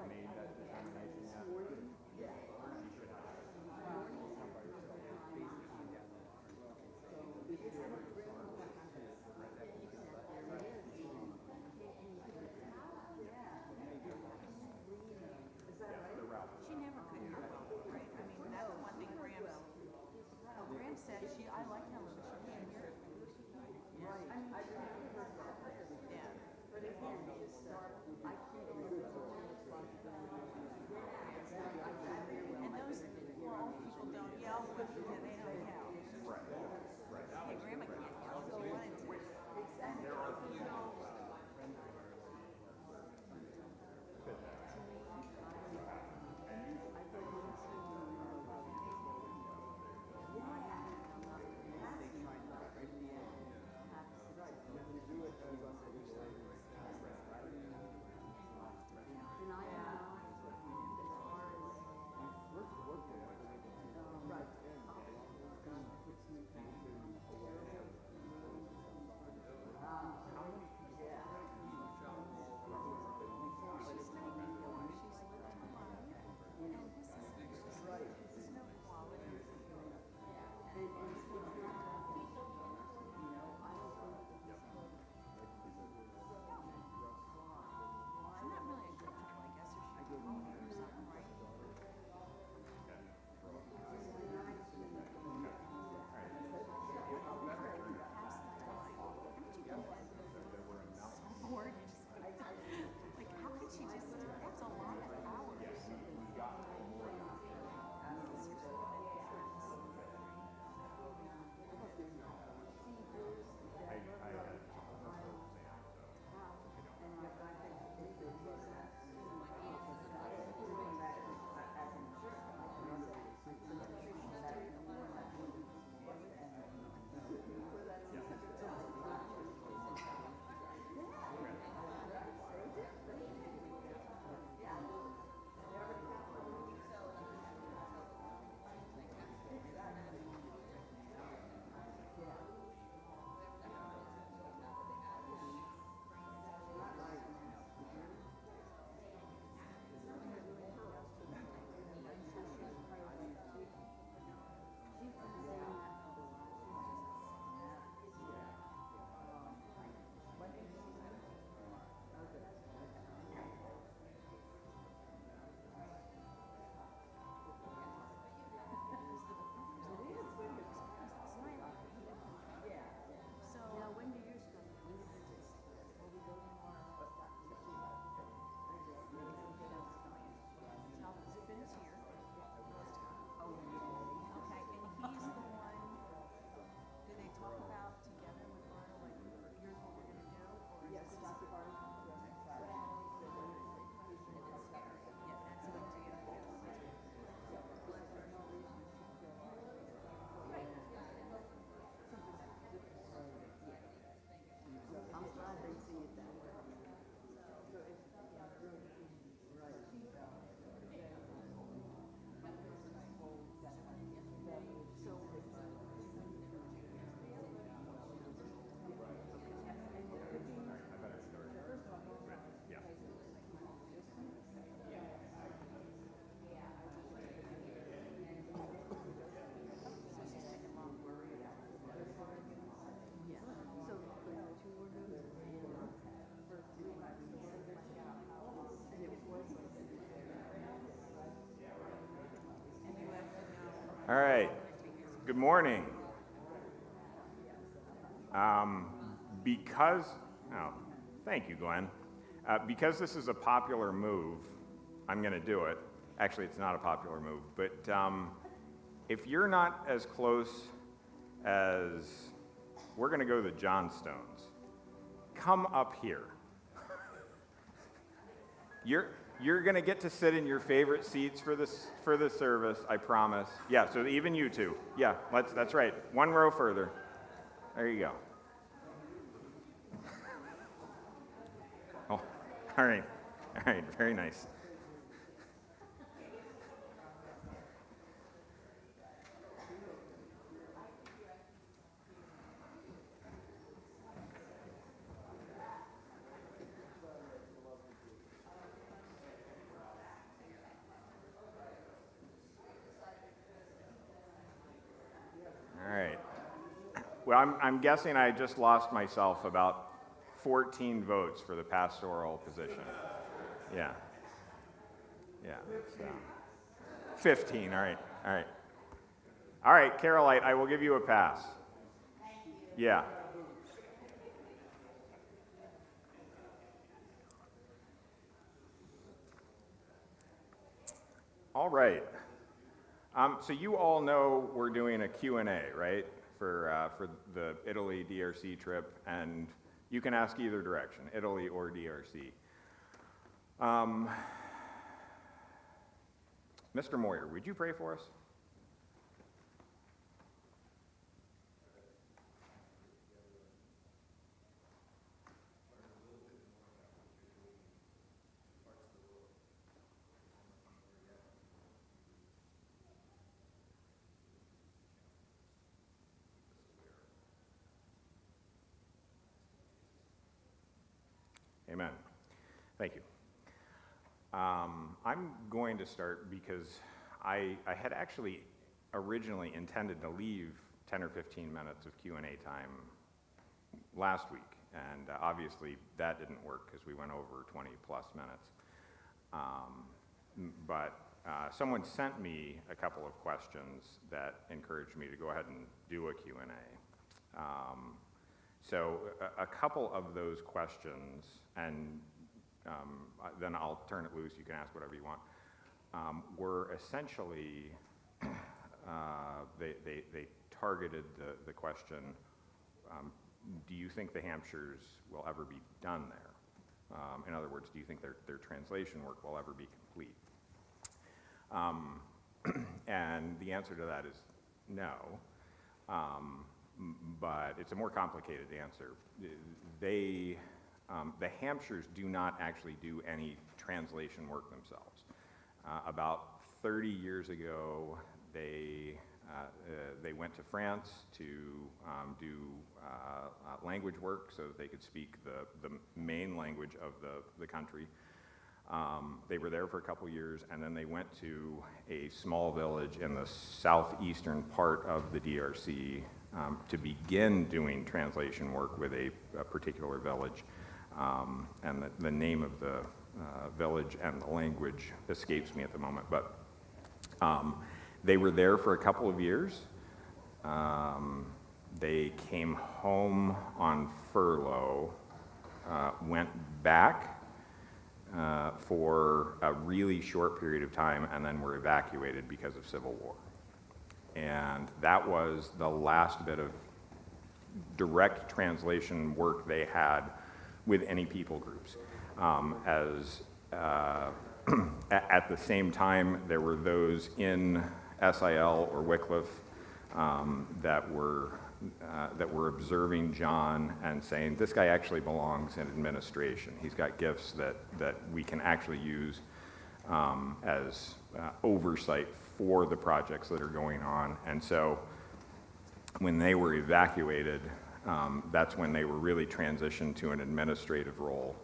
made that determination yet. You should have. She never could hear well, right? I mean, that's one thing Graham said. I like him, but she can't hear it. Yeah. And those poor old people don't yell when they don't yell. Hey, Grandma can't yell if she wanted to. I'm not really uncomfortable, I guess, or she could call me or something, right? Pass the time. Haven't you done that? So bored. Like, how could she just, that's a lot of hours. All right. Good morning. Thank you, Glenn. Because this is a popular move, I'm going to do it. Actually, it's not a popular move, but if you're not as close as we're going to go to the Johnstones, come up here. You're going to get to sit in your favorite seats for the service, I promise. Yeah, so even you two. Yeah, that's right. One row further. There you go. Oh, all right, very nice. Well, I'm guessing I just lost myself about 14 votes for the pastoral position. Yeah. Yeah. It's, 15, all right, all right. All right, Carolite, I will give you a pass. Yeah. All right. So you all know we're doing a Q&A, right, for the Italy DRC trip, and you can ask either direction, Italy or DRC. Mr. Moyer, would you pray for us? Amen. Thank you. I'm going to start because I had actually originally intended to leave 10 or 15 minutes of Q&A time last week, and obviously that didn't work because we went over 20 plus minutes. But someone sent me a couple of questions that encouraged me to go ahead and do a Q&A. So a couple of those questions, and then I'll turn it loose, you can ask whatever you want, were essentially, they targeted the question, do you think the Hampshires will ever be done there? In other words, do you think their translation work will ever be complete? And the answer to that is no. But it's a more complicated answer. The Hampshires do not actually do any translation work themselves. About 30 years ago, they went to France to do language work so that they could speak the main language of the country. They were there for a couple years, and then they went to a small village in the southeastern part of the DRC to begin doing translation work with a particular village. And the name of the village and the language escapes me at the moment, but they were there for a couple of years. They came home on furlough, went back for a really short period of time, and then were evacuated because of civil war. And that was the last bit of direct translation work they had with any people groups. At the same time, there were those in SIL or Wycliffe that were observing John and saying, this guy actually belongs in administration. He's got gifts that we can actually use as oversight for the projects that are going on. And so when they were evacuated, that's when they were really transitioned to an administrative role.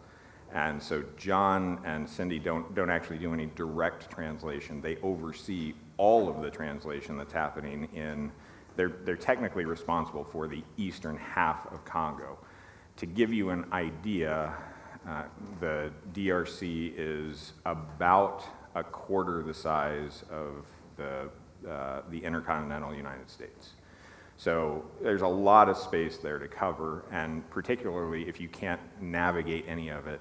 And so John and Cindy don't actually do any direct translation. They oversee all of the translation that's happening in, they're technically responsible for the eastern half of Congo. To give you an idea, the DRC is about a quarter the size of the intercontinental United States. So there's a lot of space there to cover, and particularly if you can't navigate any of it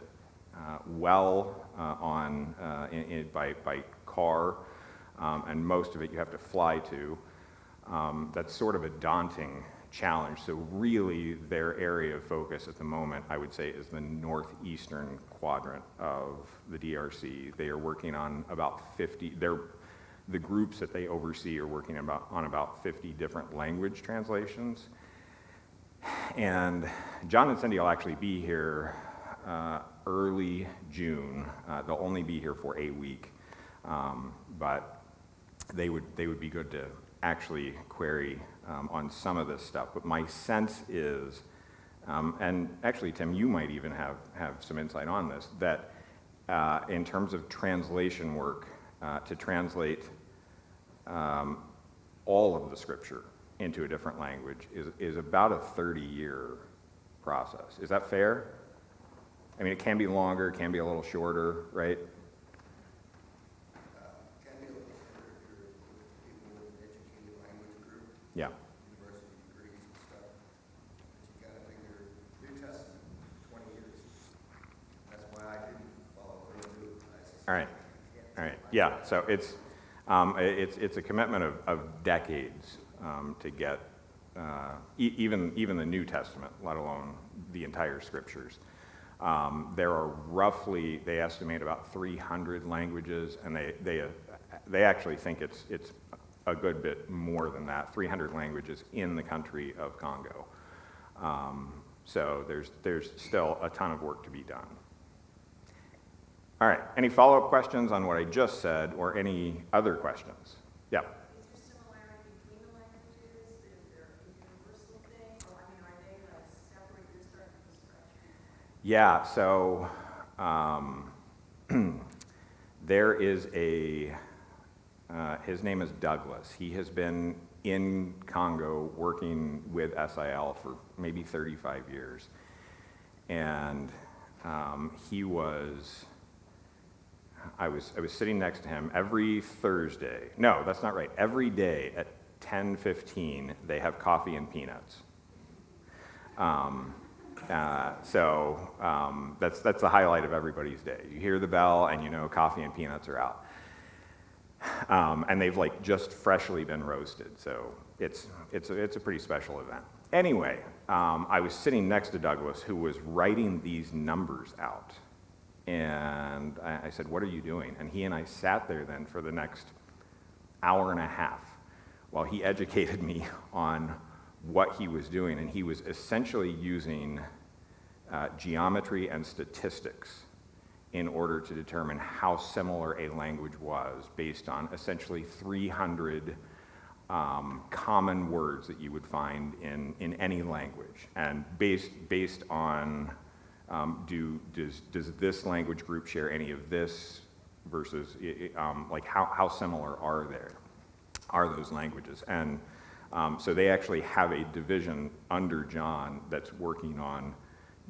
by car, and most of it you have to fly to, that's sort of a daunting challenge. So really their area of focus at the moment, I would say, is the northeastern quadrant of the DRC. They are working on about 50, the groups that they oversee are working on about 50 different language translations. And John and Cindy will actually be here early June. They'll only be here for a week, but they would be good to actually query on some of this stuff. But my sense is, and actually Tim, you might even have some insight on this, that in terms of translation work, to translate all of the scripture into a different language is about a 30-year process. Is that fair? I mean, it can be longer, it can be a little shorter, right? Can be a little shorter if you're with people with an educated language group, Yeah. university degrees and stuff. But you gotta figure New Testament, 20 years. That's why I didn't follow through and do it. All right. All right. Yeah. So it's a commitment of decades to get even the New Testament, let alone the entire Scriptures. There are roughly, they estimate, about 300 languages, and they actually think it's a good bit more than that. 300 languages in the country of Congo. So there's still a ton of work to be done. All right, any follow-up questions on what I just said, or any other questions? Yeah. Is there similarity between the languages? Is there a universal thing? Or, I mean, are they like separate? You're starting from scratch. Yeah, so there is his name is Douglas. He has been in Congo working with SIL for maybe 35 years. And I was sitting next to him every Thursday. No, that's not right. Every day at 10:15, they have coffee and peanuts. That's the highlight of everybody's day. You hear the bell and you know coffee and peanuts are out. And they've like just freshly been roasted, so it's a pretty special event. Anyway, I was sitting next to Douglas, who was writing these numbers out. And I said, "What are you doing?" And he and I sat there then for the next hour and a half while he educated me on what he was doing. And he was essentially using geometry and statistics in order to determine how similar a language was based on essentially 300 common words that you would find in any language. And based on does this language group share any of this versus like how similar are those languages? And so they actually have a division under John that's working on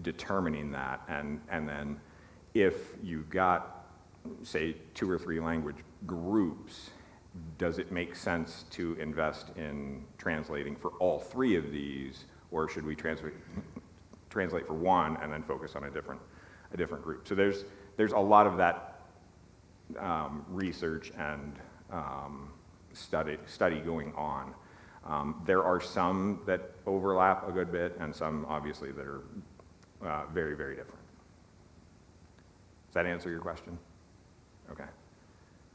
determining that, and then if you've got, say, 2 or 3 language groups, does it make sense to invest in translating for all 3 of these, or should we translate for one and then focus on a different group? So there's a lot of that research and study going on. There are some that overlap a good bit, and some obviously that are very, very different. Does that answer your question? Okay.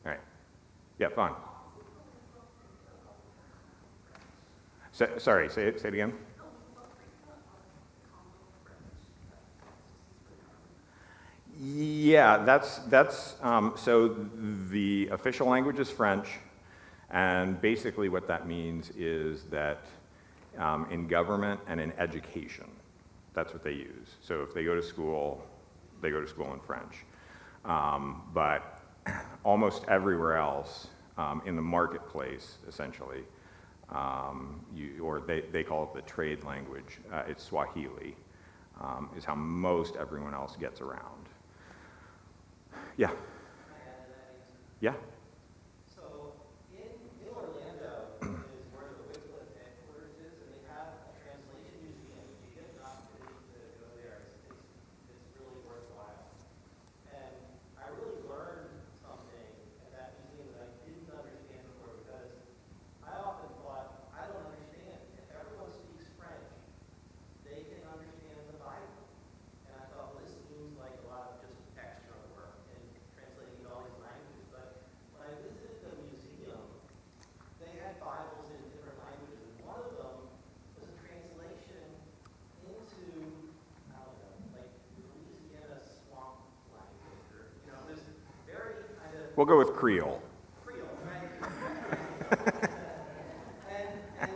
All right. Yeah, fine. Sorry, say it again. Yeah, that's so the official language is French, and basically what that means is that in government and in education, that's what they use. So if they go to school, they go to school in French. But almost everywhere else in the marketplace, essentially, they call it the trade language. It's Swahili, is how most everyone else gets around. Yeah. Yeah. So in Orlando is where the Wycliffe headquarters is, and they have a translation museum. If you get an opportunity to go there, it's really worthwhile. And I really learned something at that museum that I didn't understand before, because I often thought, I don't understand. If everyone speaks French, they can understand the Bible. And I thought, well, this seems like a lot of just extra work in translating all these languages. But when I visited the museum, they had Bibles in different languages, and one of them was a translation into, I don't know, like Louisiana swamp language, or, it was very kind of We'll go with Creole. Creole, right? and I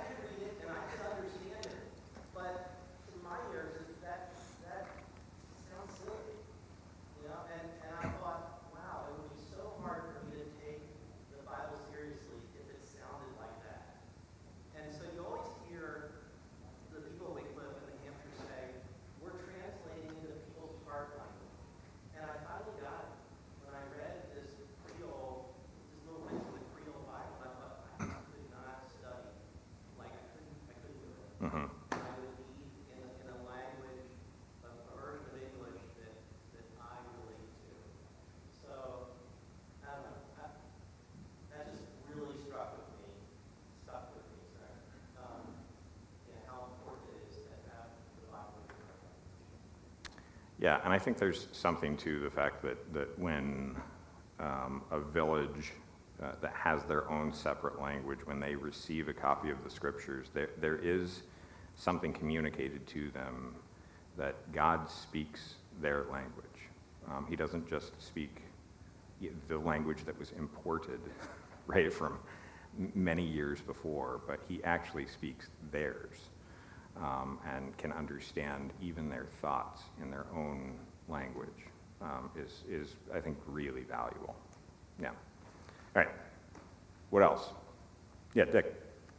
could read it and I could understand it, but to my ears, that sounds silly, and I thought, wow, it would be so hard for me to take the Bible seriously if it sounded like that. And Yeah, and I think there's something to the fact that when a village that has their own separate language, when they receive a copy of the scriptures, there is something communicated to them that God speaks their language. He doesn't just speak the language that was imported, right, from many years before, but he actually speaks theirs. And can understand even their thoughts in their own language, is I think, really valuable. Yeah. All right. What else? Yeah, Dick.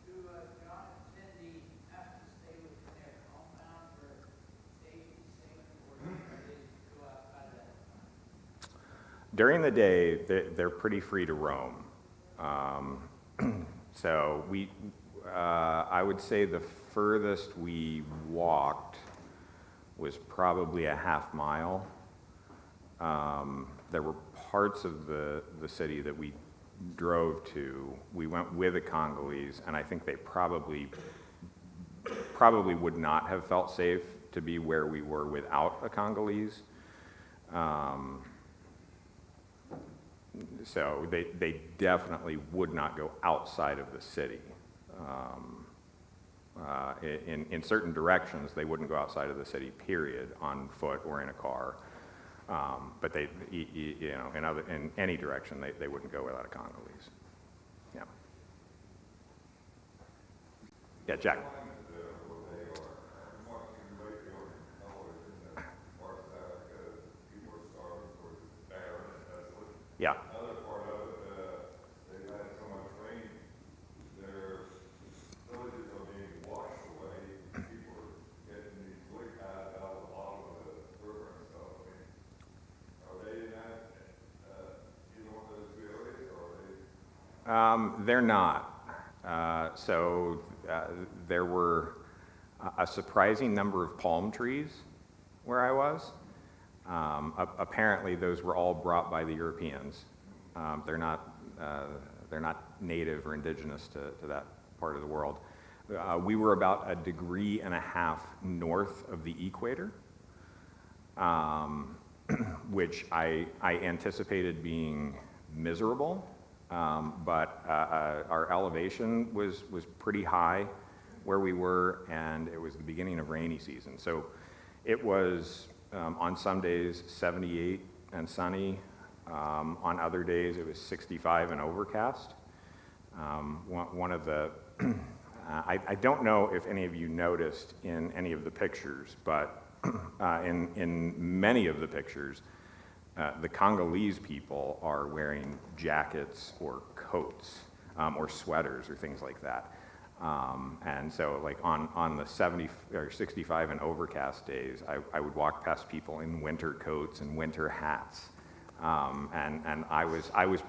Do John and Cindy have to stay within their compound for safety's sake, or do they go outside of that? During the day, they're pretty free to roam. So I would say the furthest we walked was probably a half mile. There were parts of the city that we drove to. We went with a Congolese, and I think they probably would not have felt safe to be where we were without a Congolese. So they definitely would not go outside of the city. In certain directions, they wouldn't go outside of the city, period, on foot or in a car. But they, you know, in any direction, they wouldn't go without a Congolese. Yeah. Yeah, Jack. Yeah. They're not. There were a surprising number of palm trees where I was. Apparently, those were all brought by the Europeans. They're not native or indigenous to that part of the world. We were about 1.5 degrees north of the equator, which I anticipated being miserable. But our elevation was pretty high where we were, and it was the beginning of rainy season. So it was, on some days, 78 and sunny. On other days, it was 65 and overcast. One of the, I don't know if any of you noticed in any of the pictures, but in many of the pictures, the Congolese people are wearing jackets or coats or sweaters or things like that. And so like on the 70 or 65 and overcast days, I would walk past people in winter coats and winter hats. And I was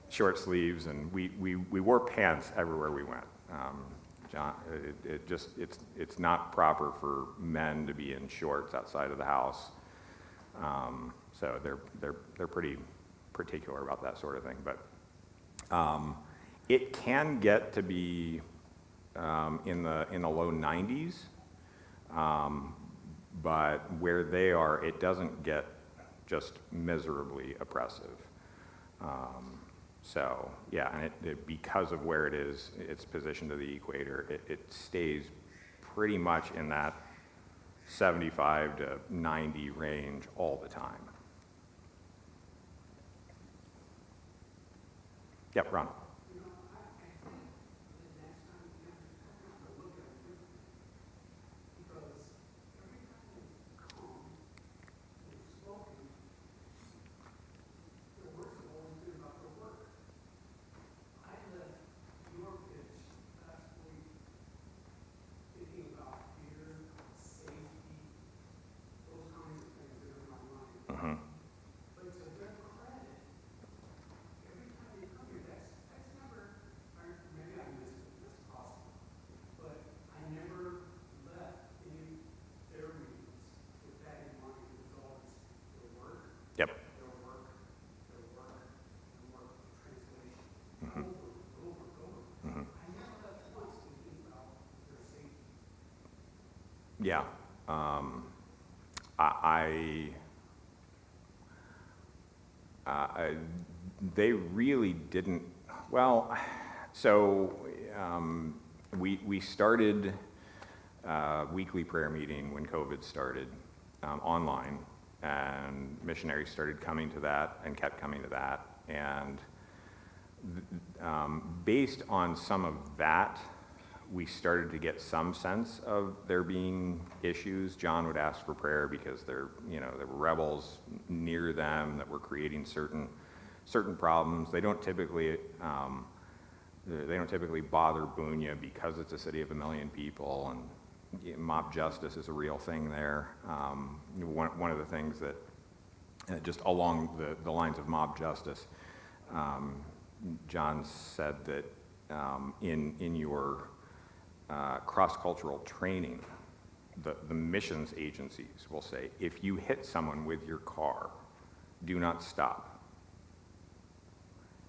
short sleeves, and we wore pants everywhere we went. John, it's not proper for men to be in shorts outside of the house. So they're pretty particular about that sort of thing. But it can get to be in the low 90s, but where they are, it doesn't get just miserably oppressive. So yeah, and because of where it is, it's positioned to the equator, it stays pretty much in that 75 to 90 range all the time. Yep, Ron. Yep. Yeah, They really didn't, well, so we started weekly prayer meeting when COVID started online, and missionaries started coming to that and kept coming to that. And based on some of that, we started to get some sense of there being issues. John would ask for prayer because there were rebels near them that were creating certain problems. They don't typically bother Bunya because it's a city of 1 million people, and mob justice is a real thing there. One of the things that just along the lines of mob justice, John said that in your cross-cultural training, the missions agencies will say, if you hit someone with your car, do not stop.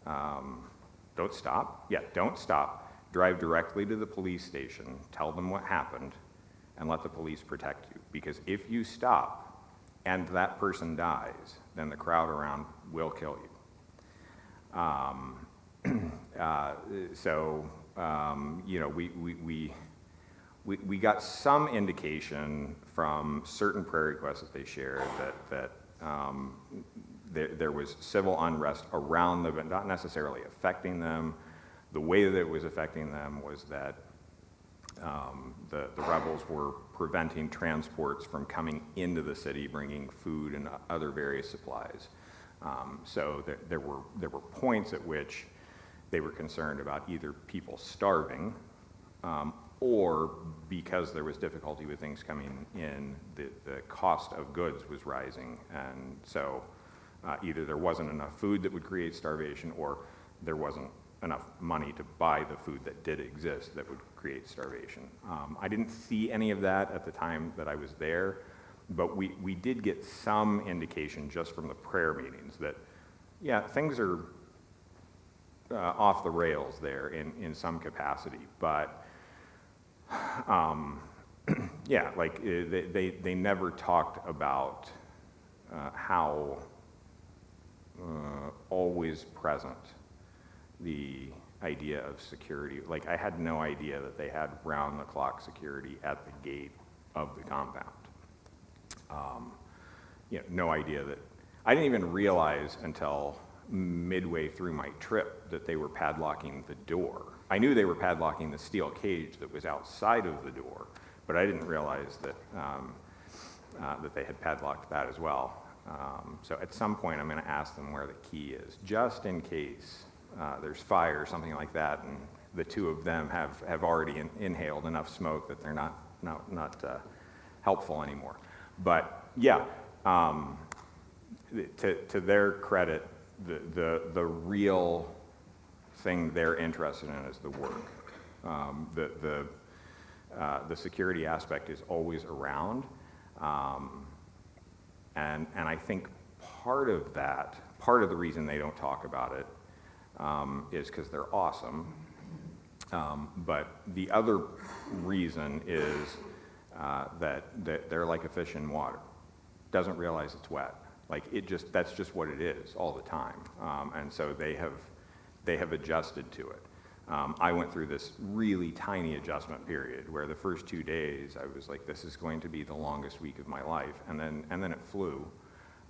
Don't stop? Yeah, don't stop. Drive directly to the police station, tell them what happened, and let the police protect you. Because if you stop and that person dies, then the crowd around will kill you. We got some indication from certain prayer requests that they shared that there was civil unrest around them, but not necessarily affecting them. The way that it was affecting them was that the rebels were preventing transports from coming into the city, bringing food and other various supplies. So there were points at which they were concerned about either people starving, or because there was difficulty with things coming in, the cost of goods was rising, and so either there wasn't enough food that would create starvation, or there wasn't enough money to buy the food that did exist that would create starvation. I didn't see any of that at the time that I was there, but we did get some indication just from the prayer meetings that, yeah, things are off the rails there in some capacity, but yeah, like they never talked about how always present the idea of security. Like, I had no idea that they had round-the-clock security at the gate of the compound. No idea that, I didn't even realize until midway through my trip that they were padlocking the door. I knew they were padlocking the steel cage that was outside of the door, but I didn't realize that that they had padlocked that as well. So at some point I'm going to ask them where the key is, just in case there's fire or something like that, and the two of them have already inhaled enough smoke that they're not helpful anymore. But yeah, to their credit, the real thing they're interested in is the work. The security aspect is always around, and I think part of the reason they don't talk about it is because they're awesome. But the other reason is that they're like a fish in water. Doesn't realize it's wet. Like, that's just what it is all the time. And so they have adjusted to it. I went through this really tiny adjustment period where the first 2 days I was like, this is going to be the longest week of my life, and then it flew,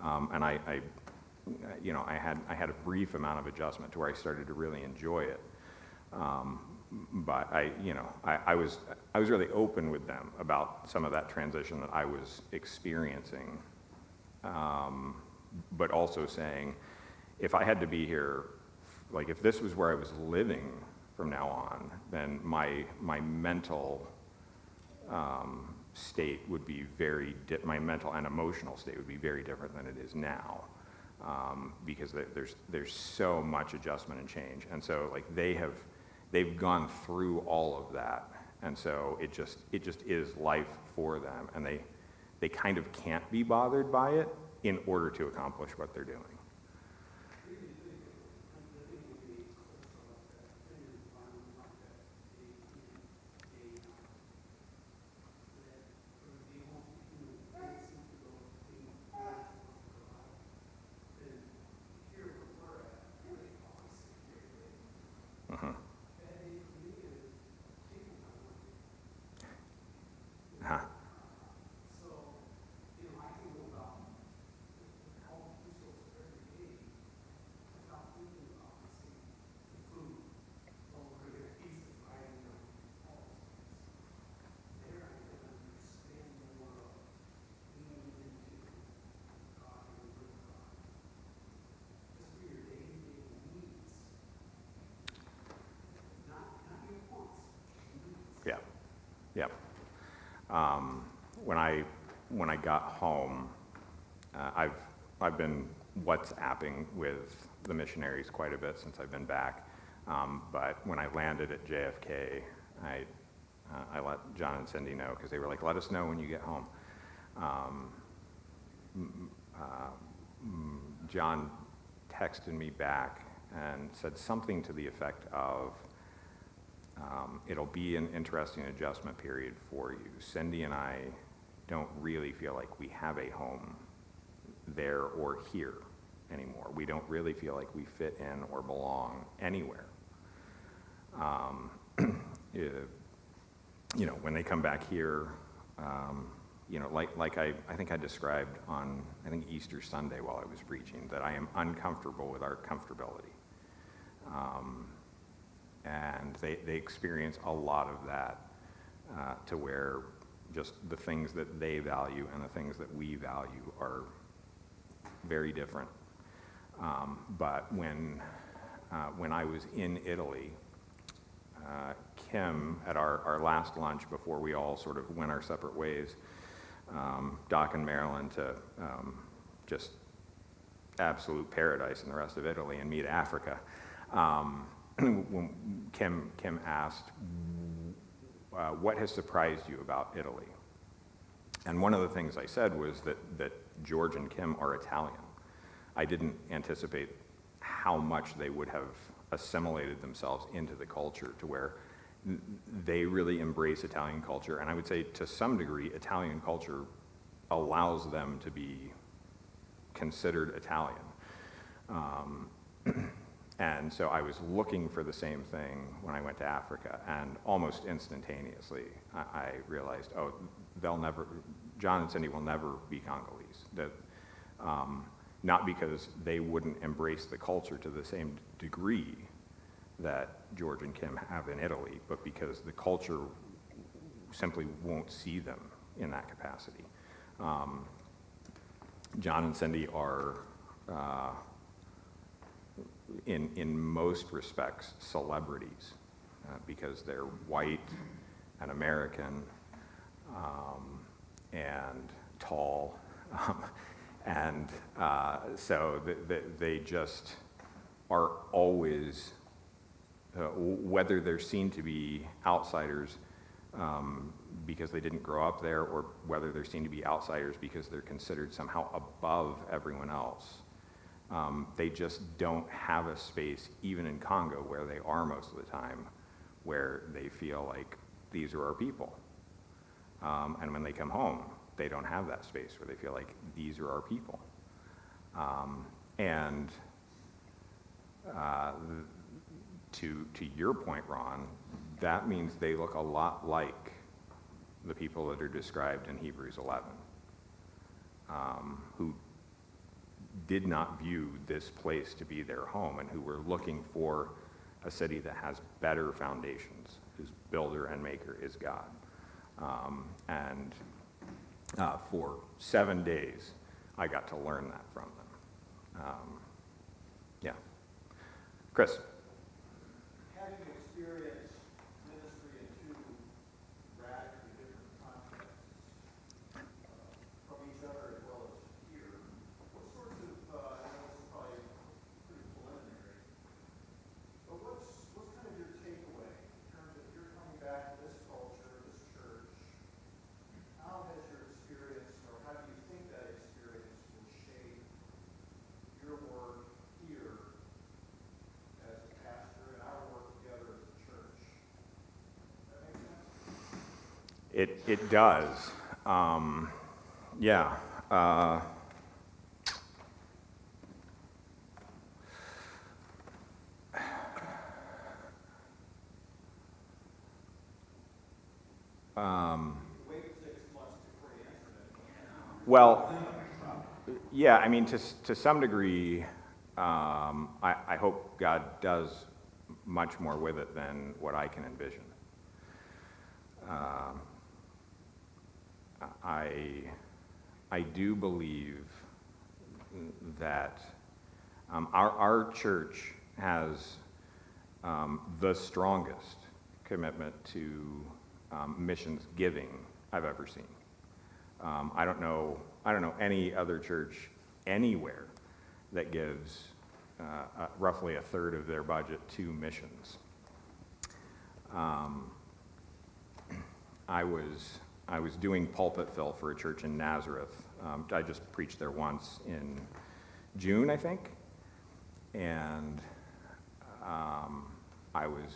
and I had a brief amount of adjustment to where I started to really enjoy it. But I was really open with them about some of that transition that I was experiencing, but also saying, if I had to be here, like if this was where I was living from now on, then my mental state would be my mental and emotional state would be very different than it is now, because there's so much adjustment and change, and so like they've gone through all of that, and so it just is life for them, and they kind of can't be bothered by it in order to accomplish what they're doing. Yep. When I got home, I've been WhatsApping with the missionaries quite a bit since I've been back. But when I landed at JFK, I let John and Cindy know because they were like, "Let us know when you get home." John texted me back and said something to the effect of, "It'll be an interesting adjustment period for you. Cindy and I don't really feel like we have a home there or here anymore. We don't really feel like we fit in or belong anywhere." When they come back here, like I think I described on, I think Easter Sunday while I was preaching, that I am uncomfortable with our comfortability. And they experience a lot of that to where just the things that they value and the things that we value are very different. But when I was in Italy, Kim, at our last lunch before we all sort of went our separate ways, Doc and Marilyn to just absolute paradise in the rest of Italy and me to Africa. When Kim asked, "What has surprised you about Italy?" And one of the things I said was that George and Kim are Italian. I didn't anticipate how much they would have assimilated themselves into the culture to where they really embrace Italian culture. And I would say to some degree, Italian culture allows them to be considered Italian. And so I was looking for the same thing when I went to Africa, and almost instantaneously I realized, John and Cindy will never be Congolese. That, not because they wouldn't embrace the culture to the same degree that George and Kim have in Italy, but because the culture simply won't see them in that capacity. John and Cindy are, in most respects, celebrities because they're white and American and tall. And so they just are always, whether they're seen to be outsiders because they didn't grow up there, or whether they're seen to be outsiders because they're considered somehow above everyone else, they just don't have a space, even in Congo, where they are most of the time, where they feel like these are our people. And when they come home, they don't have that space where they feel like these are our people. And to your point, Ron, that means they look a lot like the people that are described in Hebrews 11, who did not view this place to be their home and who were looking for a city that has better foundations, whose builder and maker is God. And for 7 days, I got to learn that from them. Yeah. Chris? Having experienced ministry in two radically different contexts from each other as well as here, what sorts of, I know this is probably pretty preliminary, but what's kind of your takeaway in terms of you're coming back to this culture, this church? How has your experience, or how do you think that experience will shape your work here as a pastor and our work together as a church? That make sense? It does. Yeah. Wait 6 months before you answer that. Well, yeah, I mean, to some degree, I hope God does much more with it than what I can envision. I do believe that our church has the strongest commitment to missions giving I've ever seen. I don't know any other church anywhere that gives roughly a third of their budget to missions. I was doing pulpit fill for a church in Nazareth. I just preached there once in June, I think, and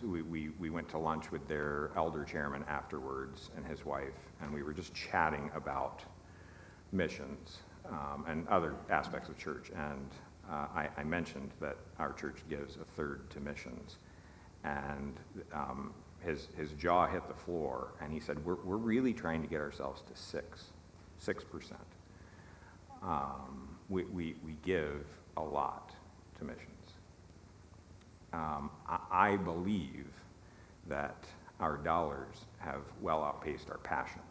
we went to lunch with their elder chairman afterwards and his wife, and we were just chatting about missions and other aspects of church. And I mentioned that our church gives a third to missions, and his jaw hit the floor, and he said, "We're really trying to get ourselves to 6%. We give a lot to missions. I believe that our dollars have well outpaced our passion.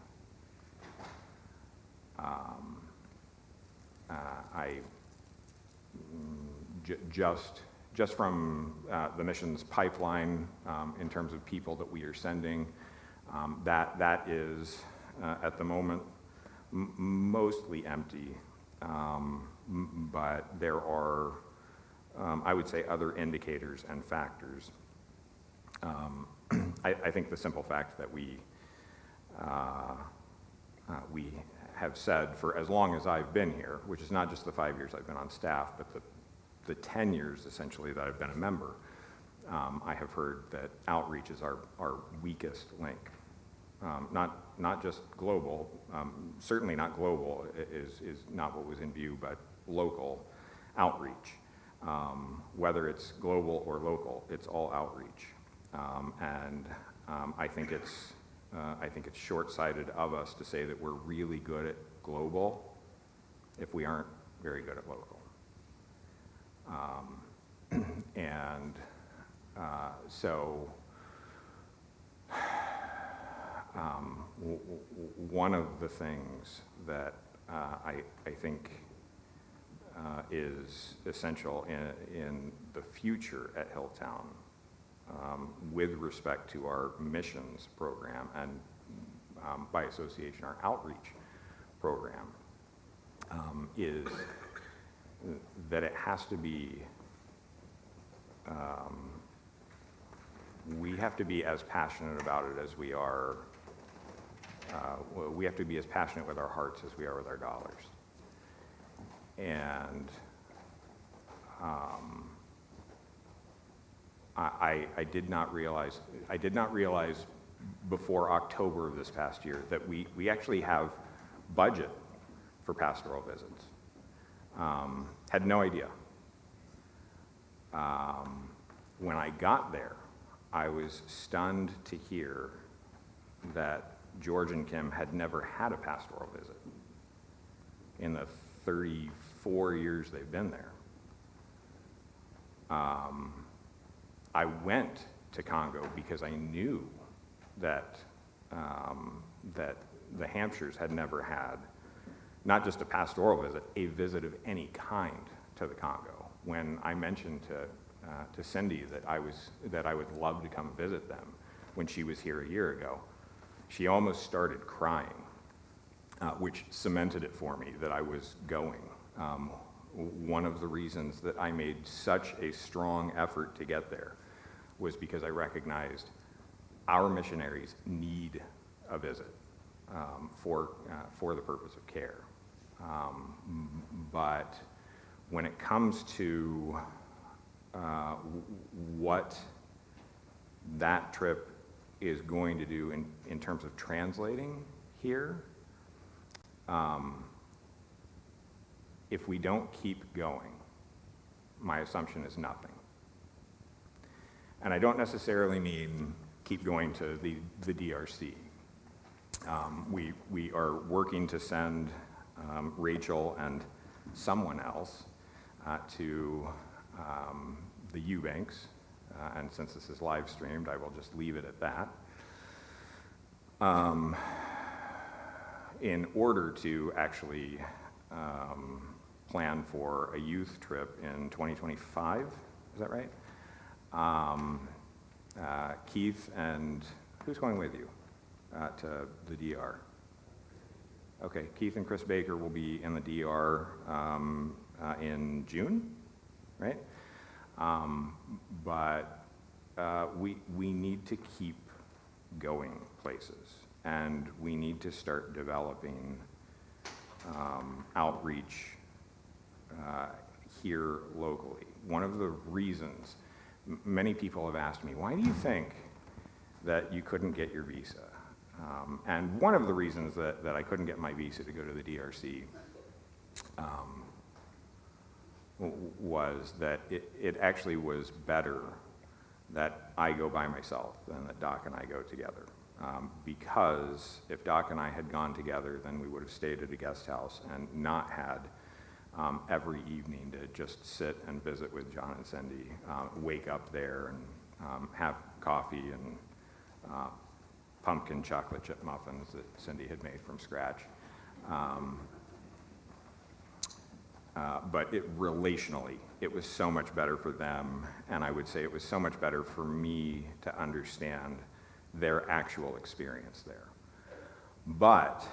Just from the missions pipeline, in terms of people that we are sending, that is at the moment mostly empty, but there are, I would say, other indicators and factors. I think the simple fact that we have said for as long as I've been here, which is not just the 5 years I've been on staff, but the 10 years essentially that I've been a member, I have heard that outreach is our weakest link. Not just global, certainly not global is not what was in view, but local outreach. Whether it's global or local, it's all outreach. I think it's short-sighted of us to say that we're really good at global if we aren't very good at local. One of the things that I think is essential in the future at Hilltown, with respect to our missions program and by association our outreach program, is that it has to be, we have to be as passionate about it as we are, we have to be as passionate with our hearts as we are with our dollars. And I did not realize before October of this past year that we actually have budget for pastoral visits. Had no idea. When I got there, I was stunned to hear that George and Kim had never had a pastoral visit in the 34 years they've been there. I went to Congo because I knew that that the Hampshires had never had not just a pastoral visit, a visit of any kind to the Congo. When I mentioned to Cindy that I would love to come visit them when she was here a year ago, she almost started crying, which cemented it for me that I was going. One of the reasons that I made such a strong effort to get there was because I recognized our missionaries need a visit for the purpose of care. But when it comes to what that trip is going to do in terms of translating here, if we don't keep going, my assumption is nothing. And I don't necessarily mean keep going to the DRC. We are working to send Rachel and someone else to the Eubanks, and since this is live streamed, I will just leave it at that. In order to actually plan for a youth trip in 2025, is that right? Keith and, who's going with you? to the DR? Okay, Keith and Chris Baker will be in the DR in June, right? But we need to keep going places, and we need to start developing outreach here locally. One of the reasons, many people have asked me, why do you think that you couldn't get your visa? And one of the reasons that I couldn't get my visa to go to the DRC was that it actually was better that I go by myself than that Doc and I go together. Because if Doc and I had gone together, then we would have stayed at a guest house and not had every evening to just sit and visit with John and Cindy, wake up there and have coffee and pumpkin chocolate chip muffins that Cindy had made from scratch. But relationally, it was so much better for them, and I would say it was so much better for me to understand their actual experience there. But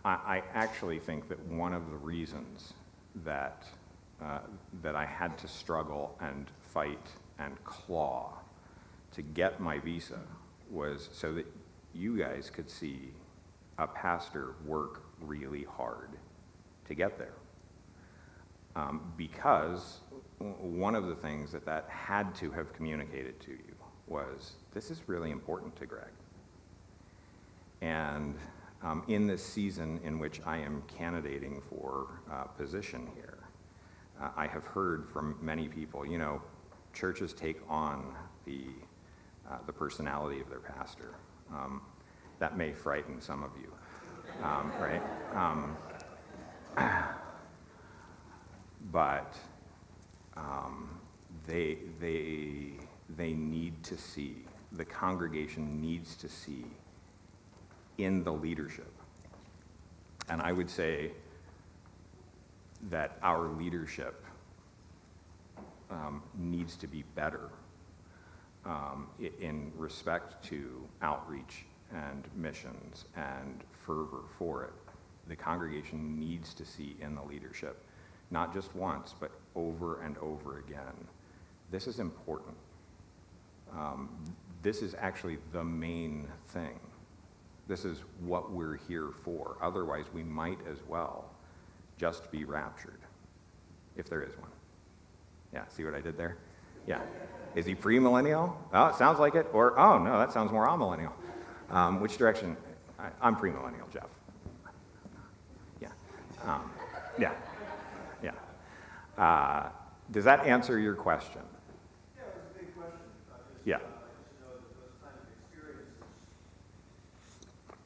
I actually think that one of the reasons that I had to struggle and fight and claw to get my visa was so that you guys could see a pastor work really hard to get there. Because one of the things that had to have communicated to you was, this is really important to Greg. And in this season in which I am candidating for position here, I have heard from many people, you know, churches take on the personality of their pastor. That may frighten some of you, right? But they need to see, the congregation needs to see in the leadership. And I would say that our leadership needs to be better in respect to outreach and missions and fervor for it. The congregation needs to see in the leadership, not just once, but over and over again. This is important. This is actually the main thing. This is what we're here for. Otherwise, we might as well just be raptured, if there is one. Yeah, see what I did there? Yeah. Is he premillennial? Oh, it sounds like it. Or, oh, no, that sounds more amillennial. Which direction? I'm premillennial, Jeff. Yeah. Yeah. Yeah. Does that answer your question? Yeah, it was a big question. Yeah. I just know that those kinds of experiences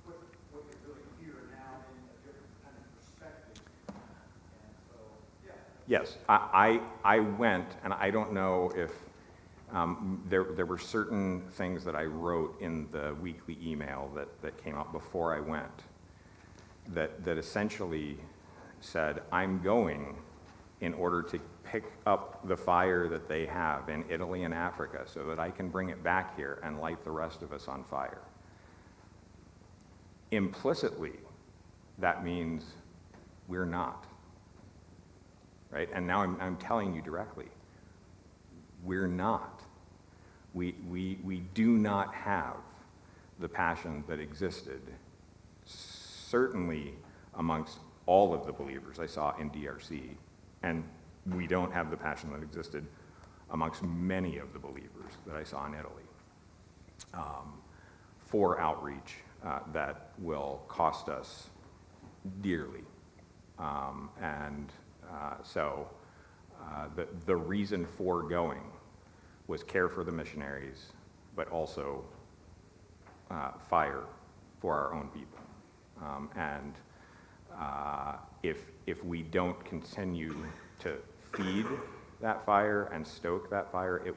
put what you're doing here now in a different kind of perspective. And so, yeah. Yes, I went, and I don't know if there were certain things that I wrote in the weekly email that came out before I went that essentially said, I'm going in order to pick up the fire that they have in Italy and Africa so that I can bring it back here and light the rest of us on fire. Implicitly, that means we're not. Right? And now I'm telling you directly, we're not. We do not have the passion that existed, certainly amongst all of the believers I saw in DRC, and we don't have the passion that existed amongst many of the believers that I saw in Italy for outreach that will cost us dearly. So the reason for going was care for the missionaries, but also fire for our own people. If we don't continue to feed that fire and stoke that fire, it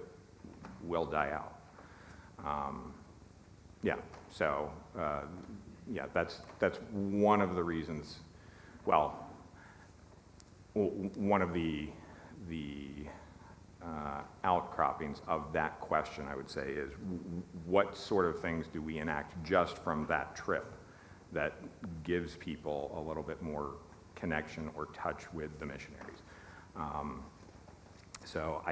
will die out. That's one of the reasons. Well, one of the outcroppings of that question, I would say, is what sort of things do we enact just from that trip that gives people a little bit more connection or touch with the missionaries. So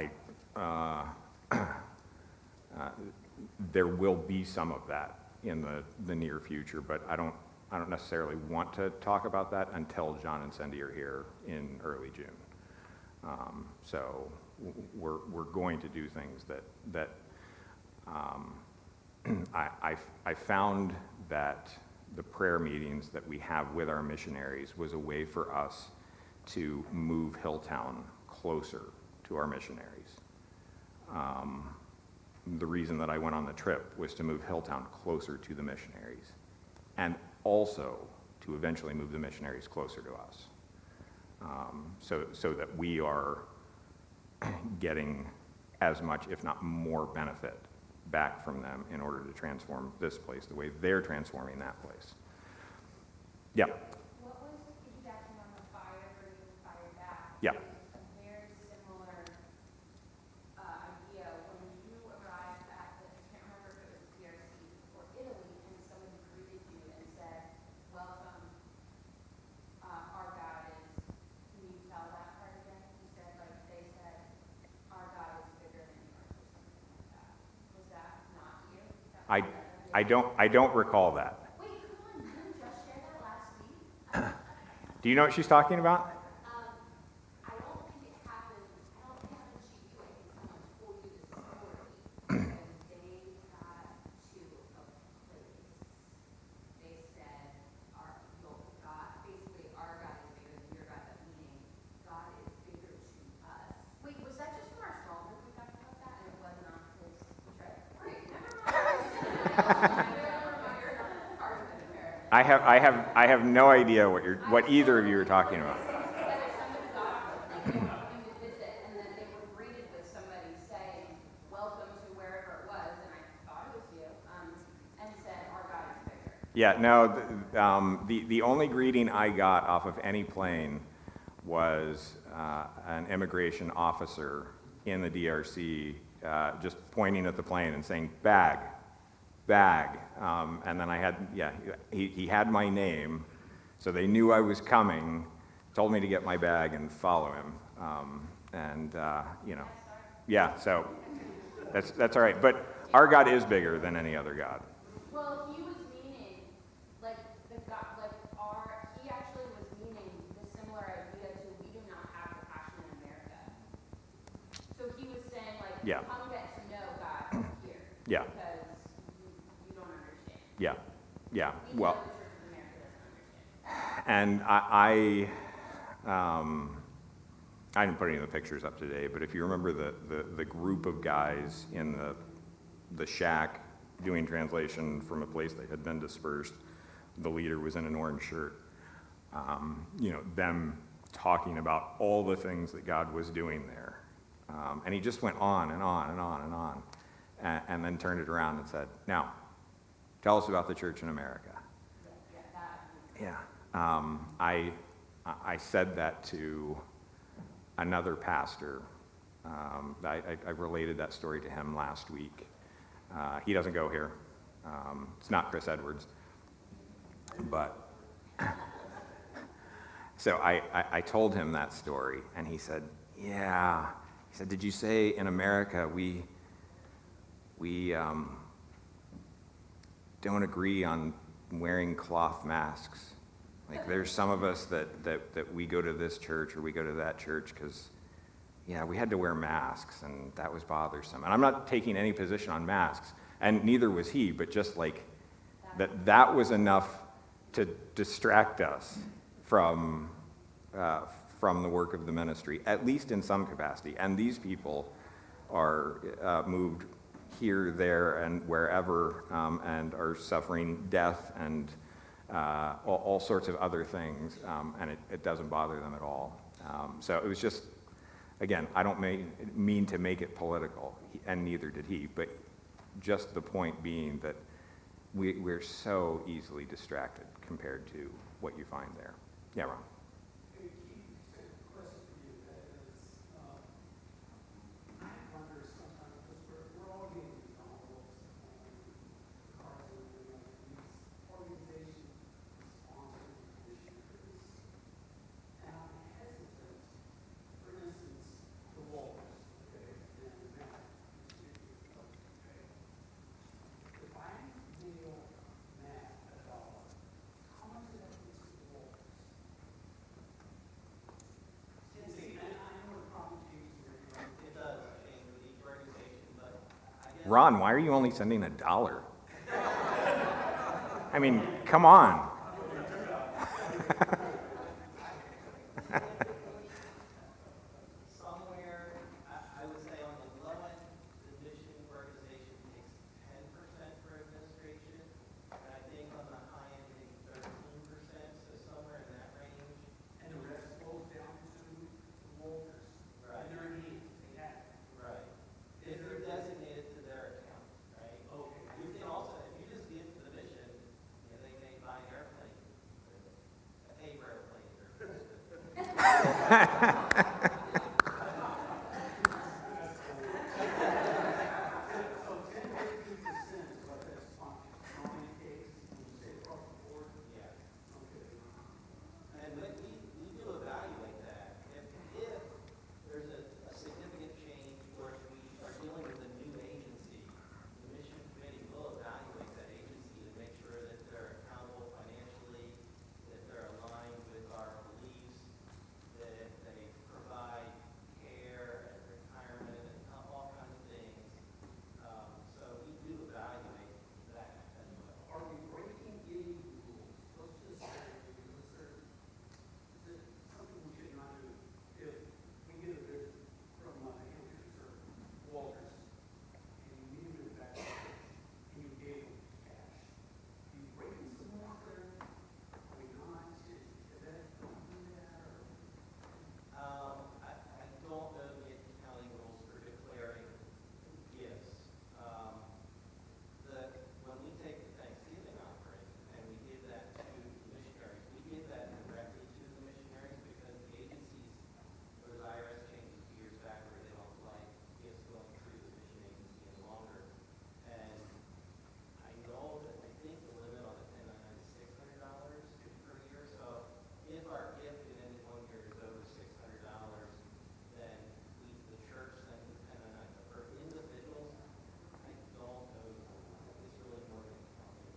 there will be some of that in the near future, but I don't necessarily want to talk about that until John and Cindy are here in early June. So we're going to do things that I found that the prayer meetings that we have with our missionaries was a way for us to move Hilltown closer to our missionaries. The reason that I went on the trip was to move Hilltown closer to the missionaries, and also to eventually move the missionaries closer to us, so that we are getting as much, if not more, benefit back from them in order to transform this place the way they're transforming that place. Yeah. What was the feedback on the fire bringing the fire back? Yeah. It was a very similar idea when you arrived at the, I can't remember if it was DRC or Italy, and somebody greeted you and said, welcome, our God is, can you tell that part again? You said, like, they said, our God is bigger than yours or something like that. Was that not you? I don't recall that. Wait, come on, you didn't just share that last week? Do you know what she's talking about? I don't think it happened, I don't think it happened to you, I think someone told you this story, because they got to a place, they said, your God, basically, our God is bigger than your God, but meaning, God is bigger to us. Wait, was that just from our small group we talked about that, and it wasn't on his trip? Great, never mind. I have no idea what either of you are talking about. Yeah, no, the only greeting I got off of any plane was an immigration officer in the DRC just pointing at the plane and saying, bag. And then I had, he had my name, so they knew I was coming, told me to get my bag and follow him. So that's all right. But our God is bigger than any other God. Well, he was meaning, like, the God, like, he actually was meaning the similar idea to we do not have compassion in America. So he was saying, like, Yeah. come get to know God here. Yeah. Because you don't understand. Yeah. Even Well, though the Church of America doesn't understand. and I didn't put any of the pictures up today, but if you remember the group of guys in the shack doing translation from a place that had been dispersed, the leader was in an orange shirt. Them talking about all the things that God was doing there. And he just went on and on and on and on, and then turned it around and said, now, tell us about the church in America. Yeah. I said that to another pastor. I related that story to him last week. He doesn't go here. It's not Chris Edwards. But, so I told him that story, and he said, yeah. He said, did you say in America we don't agree on wearing cloth masks? Like, there's some of us that we go to this church or we go to that church because, we had to wear masks, and that was bothersome. And I'm not taking any position on masks, and neither was he, but just like that was enough to distract us from the work of the ministry, at least in some capacity. And these people are moved here, there, and wherever, and are suffering death and all sorts of other things, and it doesn't bother them at all. So it was just, again, I don't mean to make it political, and neither did he, but just the point being that we're so easily distracted compared to what you find there. Yeah, Ron. A key question for you is, Ron, why are you only sending $1? I mean, come on. Somewhere, I would say on the low end, the mission organization takes 10% for administration. And I think on the high end, maybe 13%, so somewhere in that range. And the rest goes down to Walters. Right. And their needs, they have. Right. If you're designated to their account, right? Okay. You can also, if you just give to the mission, you know, they may buy an airplane, a paper airplane or. So 10-15% is what that's on, how many case, when you say across the board? Yeah. Okay. And we do evaluate that. If there's a significant change or if we are dealing with a new agency, the mission committee will evaluate that agency to make sure that they're accountable financially, that they're aligned with our beliefs, that they provide care and retirement and all kinds of things. So we do evaluate that as well. Are we breaking any rules? Let's just say, is it something we should not do? If we get a visit from Hampshire or Walters, and you needed it back, and you gave them cash, are you breaking some law there? Are we not? Is that, don't do that, or? I don't know the accounting rules for declaring gifts. When we take the Thanksgiving offering and we give that to the missionaries, we give that directly to the missionaries because the agencies, there was IRS changes 2 years back where they don't like gifts going through the mission agency any longer. And I know that I think the limit on the 1099 is $600 per year. So if our gift in any 1 year is over $600, then the church sends the 1099. But for individuals, I don't know. It's really more than accounting.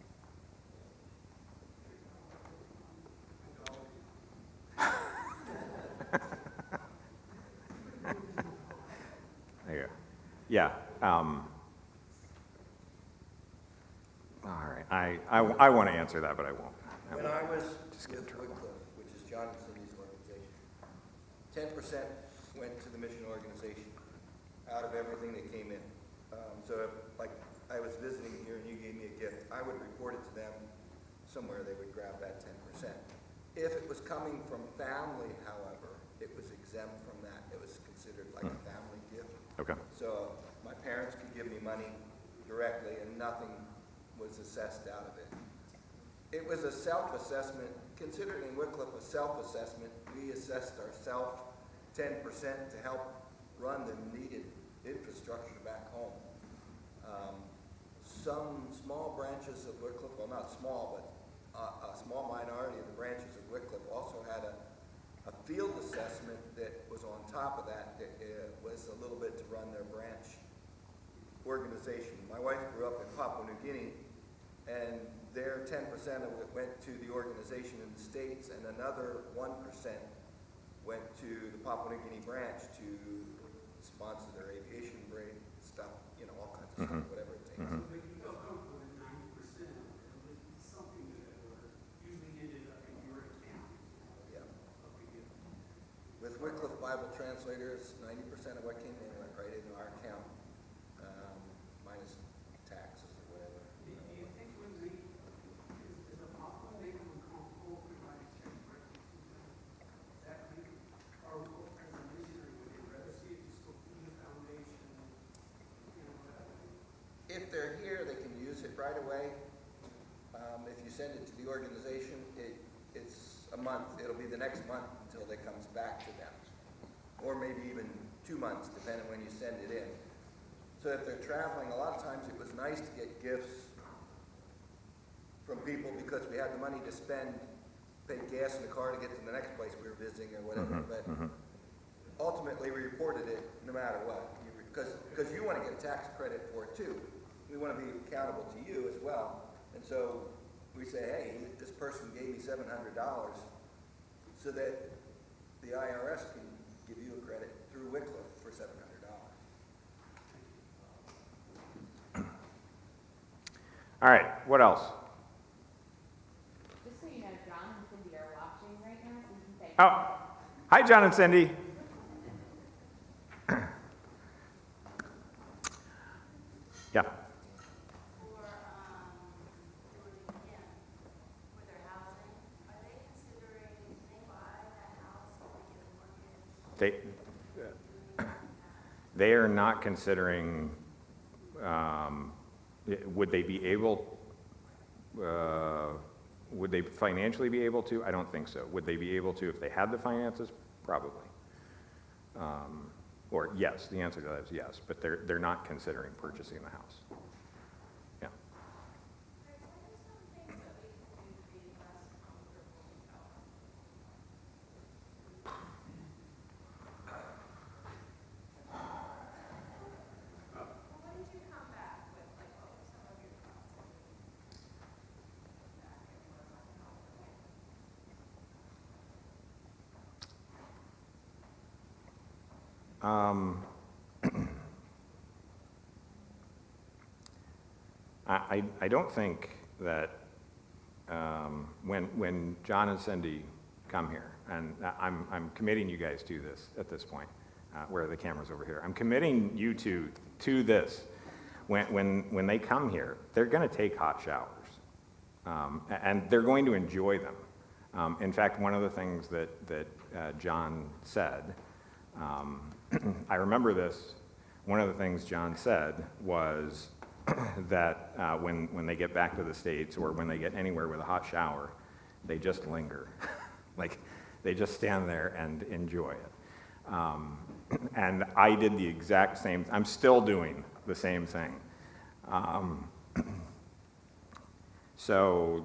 There you go. Yeah. All right. I want to answer that, but I won't. When I was with Wycliffe, which is John and Cindy's organization, 10% went to the mission organization out of everything that came in. So if, like, I was visiting here and you gave me a gift, I would report it to them. Somewhere they would grab that 10%. If it was coming from family, however, it was exempt from that. It was considered like a family gift. Okay. So my parents could give me money directly and nothing was assessed out of it. It was a self-assessment, considered in Wycliffe a self-assessment. We assessed ourselves 10% to help run the needed infrastructure back home. Some small branches of Wycliffe, well not small, but a small minority of the branches of Wycliffe also had a field assessment that was on top of that was a little bit to run their branch organization. My wife grew up in Papua New Guinea, and their 10% of it went to the organization in the States, and another 1% went to the Papua New Guinea branch to sponsor their aviation brain stuff, you know, all kinds of stuff, whatever it takes. But you felt comfortable with 90%, it was something that usually ended up in your account. Yeah. Okay, yeah. With Wycliffe Bible Translators, 90% of what came in went right into our account, minus taxes or whatever. Do you think when is the Papua making a call to write a check directly to them? Is that maybe, or as a missionary, would they rather see it just go through the foundation, you know, If they're here, they can use it right away. If you send it to the organization, it's a month. It'll be the next month until it comes back to them. Or maybe even 2 months, depending when you send it in. So if they're traveling, a lot of times it was nice to get gifts from people because we had the money to spend, pay gas in the car to get to the next place we were visiting or whatever. But ultimately, we reported it no matter what. Because you want to get a tax credit for it too. We want to be accountable to you as well. And so we say, hey, this person gave me $700 so that the IRS can give you a credit through Wycliffe for $700. All right, what else? Just so you know, John and Cindy are watching right now, so you can say. Oh, hi, John and Cindy. Yeah. For, again, for their housing, are they considering, if they buy that house, or they get a mortgage? They are not considering, would they be able, would they financially be able to? I don't think so. Would they be able to if they had the finances? Probably. Or yes, the answer to that is yes, but they're not considering purchasing the house. Yeah. What are some things that we can do to be less comfortable in Delaware? Well, what did you come back with, like, what were some of your thoughts? Back and were like, I don't think that when John and Cindy come here, and I'm committing you guys to this at this point, where are the cameras over here? I'm committing you to this. When they come here, they're going to take hot showers, and they're going to enjoy them. In fact, one of the things that John said, I remember this. One of the things John said was that when they get back to the States or when they get anywhere with a hot shower, they just linger. Like, they just stand there and enjoy it. And I did the exact same, I'm still doing the same thing. So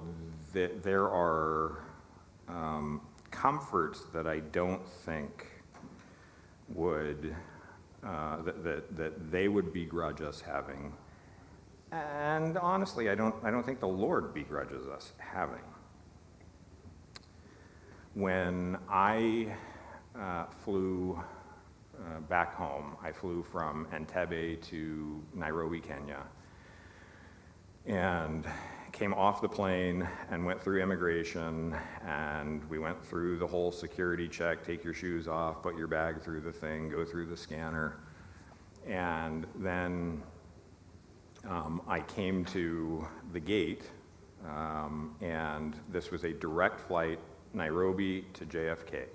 there are comforts that I don't think would, that they would begrudge us having. And honestly, I don't think the Lord begrudges us having. When I flew back home, I flew from Entebbe to Nairobi, Kenya, and came off the plane and went through immigration, and we went through the whole security check, take your shoes off, put your bag through the thing, go through the scanner, and then I came to the gate, and this was a direct flight, Nairobi to JFK.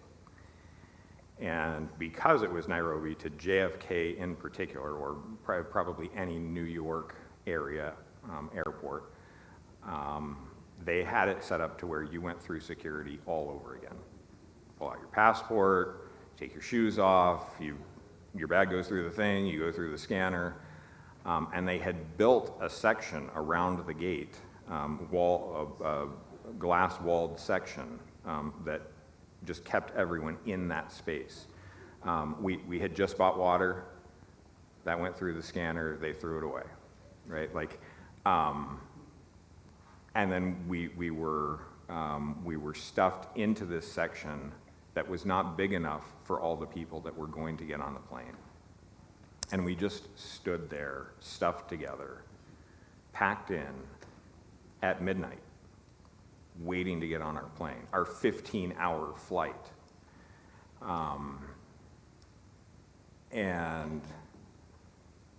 And because it was Nairobi to JFK in particular, or probably any New York area airport, they had it set up to where you went through security all over again. Pull out your passport, take your shoes off, your bag goes through the thing, you go through the scanner. And they had built a section around the gate, glass-walled section that just kept everyone in that space. We had just bought water, that went through the scanner, they threw it away, right? Like, and then we were stuffed into this section that was not big enough for all the people that were going to get on the plane. And we just stood there, stuffed together, packed in at midnight, waiting to get on our plane, our 15-hour flight. And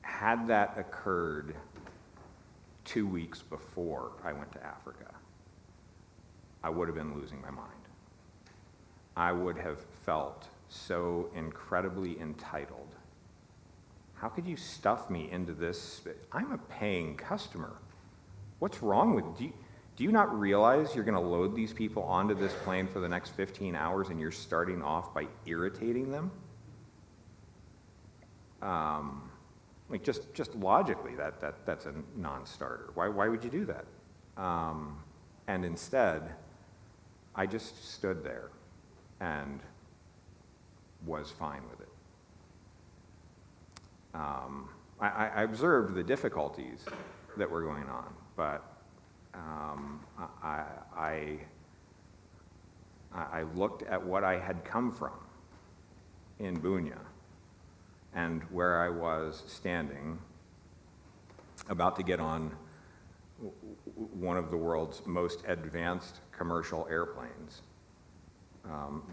had that occurred 2 weeks before I went to Africa, I would have been losing my mind. I would have felt so incredibly entitled. How could you stuff me into this? I'm a paying customer. What's wrong with you? Do you not realize you're going to load these people onto this plane for the next 15 hours and you're starting off by irritating them? Like just logically, that's a non-starter. Why would you do that? And instead, I just stood there and was fine with it. I observed the difficulties that were going on, but I looked at what I had come from in Bunia and where I was standing, about to get on one of the world's most advanced commercial airplanes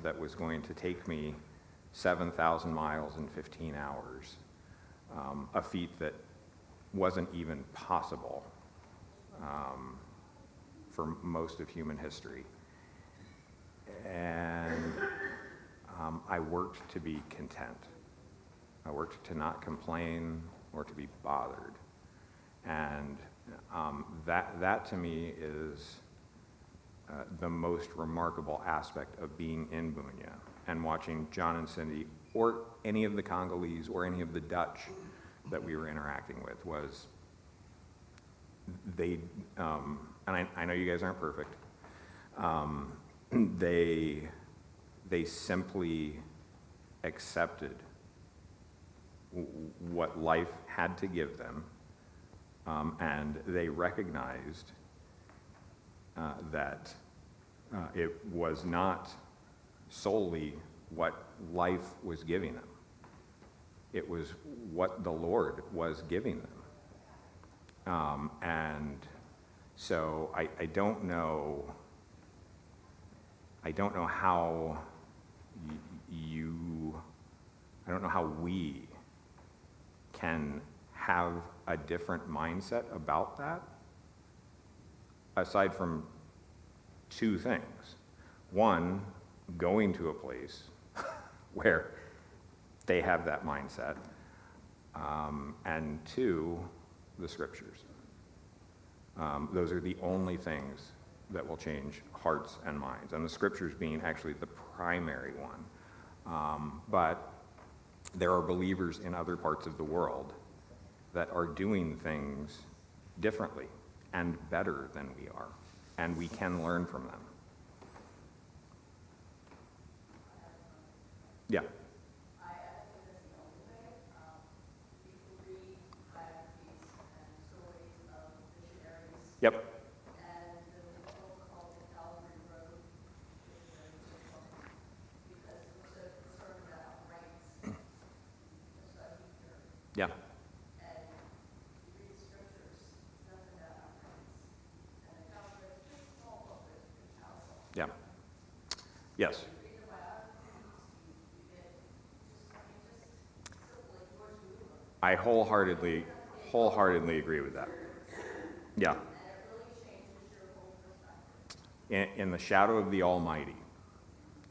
that was going to take me 7,000 miles in 15 hours, a feat that wasn't even possible for most of human history. And I worked to be content. I worked to not complain or to be bothered. And that to me is the most remarkable aspect of being in Bunia and watching John and Cindy or any of the Congolese or any of the Dutch that we were interacting with was they, and I know you guys aren't perfect, they simply accepted what life had to give them, and they recognized that it was not solely what life was giving them. It was what the Lord was giving them. And so I don't know how I don't know how we can have a different mindset about that, aside from two things. One, going to a place where they have that mindset, and two, the scriptures. Those are the only things that will change hearts and minds, and the scriptures being actually the primary one. But there are believers in other parts of the world that are doing things differently and better than we are, and we can learn from them. Yeah. I think that's the only way. You can read biographies and stories of missionaries. Yep. And there's a book called The Calvary Road, which is a very good book, because it's a concern about rights. That's what he heard. Yeah. And you read the scriptures, it's nothing about our rights. And the Calvary, it's just a small book, but it's pretty powerful. Yeah. Yes. Read the biographies, you get just simple, like George Mueller. I wholeheartedly agree with that. Yeah. In the Shadow of the Almighty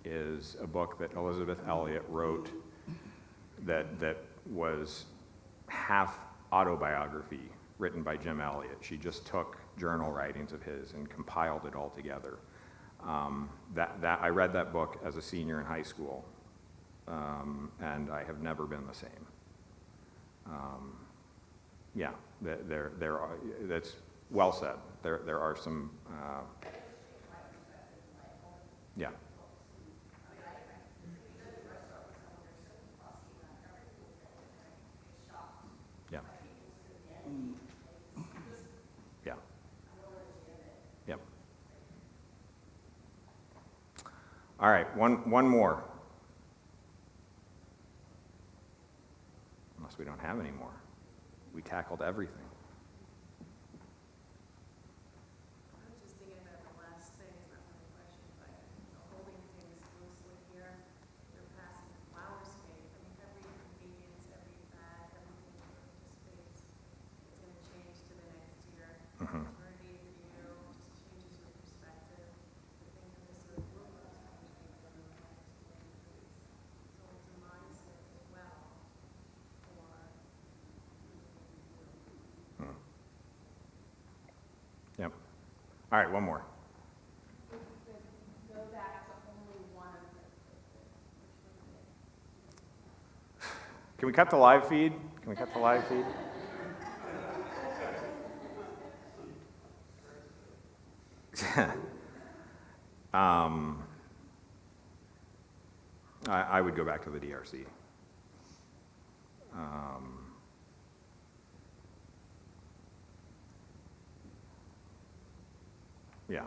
is a book that Elizabeth Elliot wrote that was half autobiography written by Jim Elliot. She just took journal writings of his and compiled it all together. I read that book as a senior in high school, and I have never been the same. Yeah, there are, that's well said. There are some, yeah. Yeah. Yeah. Yep. All right, one more. Unless we don't have any more. We tackled everything. I was just thinking about the last thing, it's not really a question, but holding things loosely here, they're passing flower space. I mean, every convenience, every fad, everything just it's gonna change to the next year. Mhm. Eternity for you, just changes your perspective. The thing that this sort of group is going to be from the next 20 years. So it's a mindset as well for Yep. All right, one more. Go back to only one of them. Can we cut the live feed? Can we cut the live feed? I would go back to the DRC. Yeah,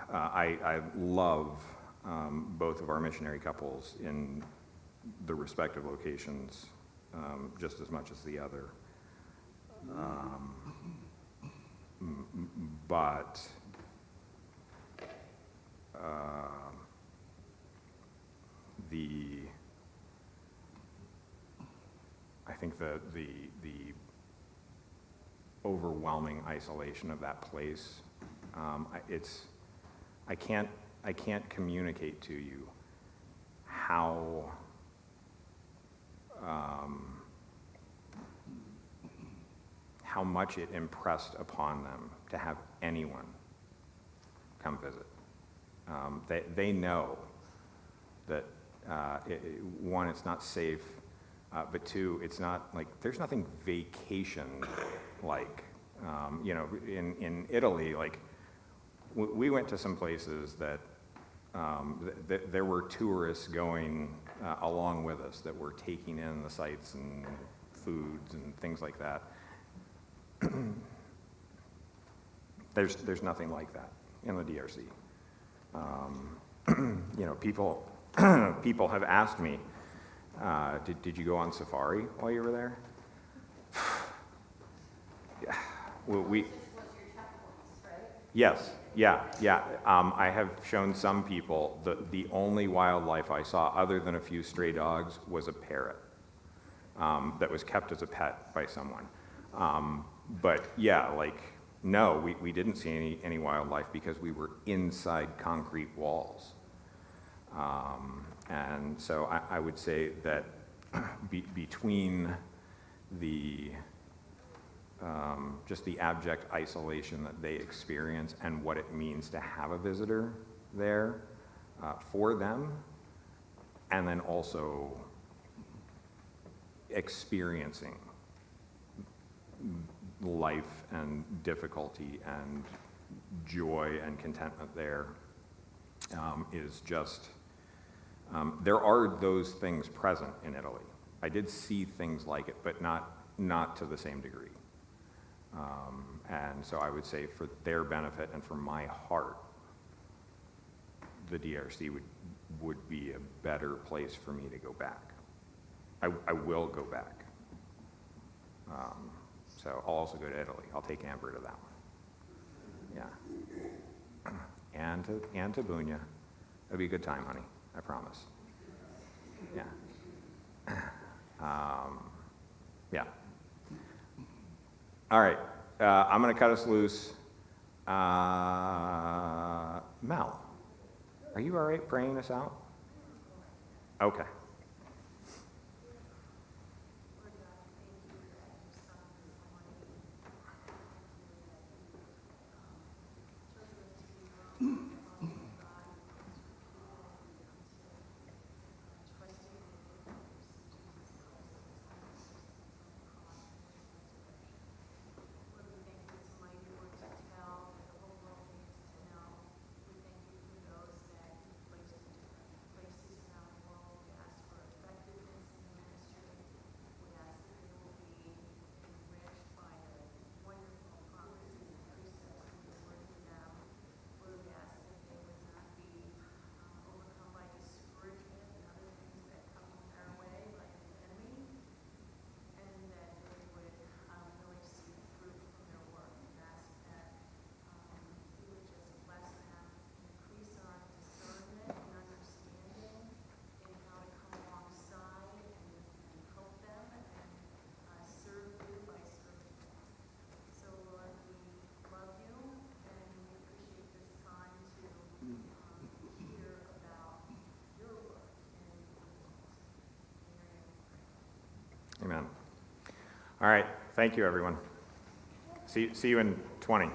I love both of our missionary couples in the respective locations just as much as the other. But I think the overwhelming isolation of that place, I can't communicate to you how much it impressed upon them to have anyone come visit. They know that, one, it's not safe, but two, it's not like, there's nothing vacation-like. You know, in Italy, like, we went to some places that there were tourists going along with us that were taking in the sights and foods and things like that. There's nothing like that in the DRC. You know, people have asked me, did you go on safari while you were there? Yeah. Well, This was your checkpoints, right? yes, yeah. I have shown some people the only wildlife I saw, other than a few stray dogs, was a parrot that was kept as a pet by someone. But yeah, like, no, we didn't see any wildlife because we were inside concrete walls. And so I would say that between the just the abject isolation that they experience and what it means to have a visitor there for them, and then also experiencing life and difficulty and joy and contentment there, is just, there are those things present in Italy. I did see things like it, but not to the same degree. And so I would say, for their benefit and for my heart, the DRC would be a better place for me to go back. I will go back. So I'll also go to Italy. I'll take Amber to that one. Yeah. And to Bunia. It'll be a good time, honey. I promise. Yeah. Yeah. All right. I'm going to cut us loose. Mel, are you all right praying this out? Okay. Lord God, thank you that your Son this morning chose us to be your own, God, and to trust you in the goodness of Jesus Christ, Lord, we thank you it's a mighty word to tell, that the whole world needs to know. We thank you for those that you've placed in different places around the world. We ask for effectiveness in the ministry. We ask that they will be enriched by the wonderful promises and precepts of your word to them. Lord, we ask that they would not be overcome by discouragement and other things that come their way like the enemy, and that they would really see fruit from their work. And ask that you would just bless them, increase our discernment and understanding in how to come alongside and help them and serve you by serving them. So Lord, we love you and we appreciate this time to hear about your work in the world. In your name we pray. Amen. All right. Thank you, everyone. See you in 20.